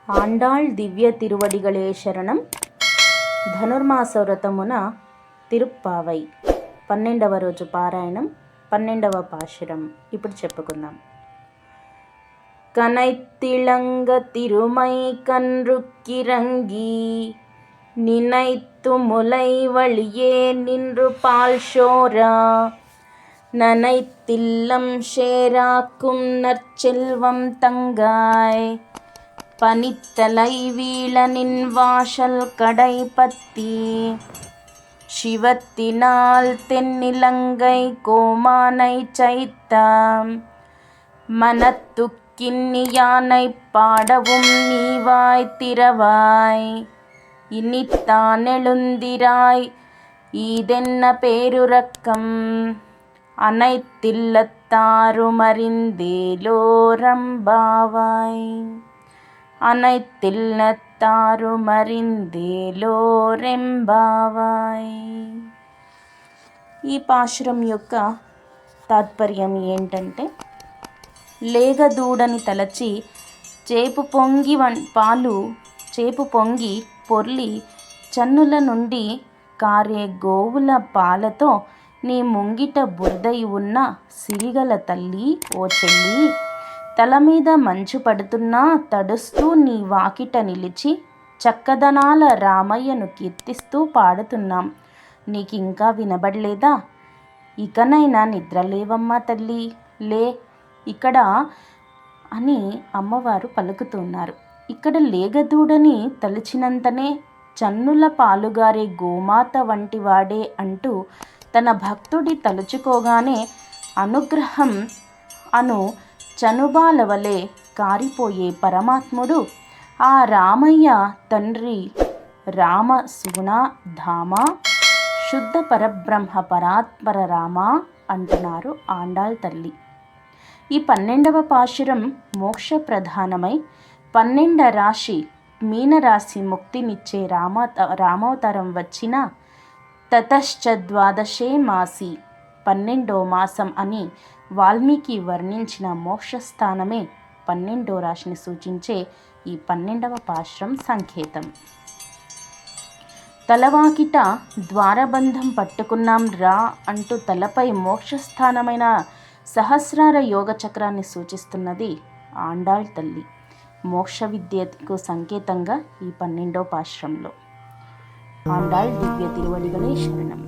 ఆండాళ్ దివ్య తిరువడిగళే శరణం. ధనుర్మాస వ్రతమున తిరుప్పావై 12వ రోజు పారాయణం, 12వ పాశురం ఇప్పుడు చెప్పుకుందాం. కనైత్తిళంగ తిరుమై కన్రుక్కిరంగి నినైత్తు ములై వళియే నిన్రు పాల్షోరా நனைத்தில்லம் ஷேராக்கும் நற்செல்வம் தங்காய் பனித்தலை வீழனின் வாசல் கடை பத்தி சிவத்தினால் தென்னிலங்கை கோமானை சைத்தாம் மனத்துக்கின்னியானை பாடவும் நீவாய் திறவாய் இனித்தானெழுந்திராய் ஈதென்ன பேருரக்கம் அனைத்தில்லத்தாருமறிந்தேலோரம்பாவாய் అனைతిల్లతారుమరిందేలోరెంబావాయ్. ఈ పాశురం యొక్క తాత్పర్యం ఏంటంటే, లేగదూడని తలచి చేపు పొంగి పొర్లి చన్నుల నుండి కారే గోవుల పాలతో నీ ముంగిట బురదై ఉన్న సిరిగల తల్లి ఓ చెల్లి, తల మీద మంచు పడుతున్నా తడుస్తూ నీ వాకిట నిలిచి చక్కదనాల రామయ్యను కీర్తిస్తూ పాడుతున్నాం. నీకింకా వినబడలేదా? ఇకనైనా నిద్రలేవమ్మా తల్లి, లే ఇక్కడ అని అమ్మవారు పలుకుతున్నారు. ఇక్కడ లేగదూడని తలిచినంతనే చన్నుల పాలుగారే గోమాత వంటి వాడే అంటూ తన భక్తుడి తలుచుకోగానే అనుగ్రహం అను చనుబాల వలె కారిపోయే పరమాత్ముడు ఆ రామయ్య తండ్రి రామ సుగుణధామ శుద్ధ పరబ్రహ్మ పరాత్పర రామ అంటున్నారు ఆండాళ్ తల్లి. ఈ 12వ పాశురం మోక్ష ప్రధానమై 12 రాశి మీనరాశి ముక్తినిచ్చే రామవతారం వచ్చిన తతశ్చ ద్వాదశే మాసి 12వ మాసం అని వాల్మీకి వర్ణించిన మోక్షస్థానమే 12వ రాశిని సూచించే ఈ 12వ పాశురం సంకేతం. తలవాకిట ద్వారబంధం పట్టుకున్నాం రా అంటూ తలపై మోక్షస్థానమైన సహస్రార యోగ చక్రాన్ని సూచిస్తున్నది ఆండాళ్ తల్లి. మోక్ష విద్యకు సంకేతంగా ఈ 12వ పాశురంలో ఆండాళ్ దివ్య తిరువడిగళే శరణం.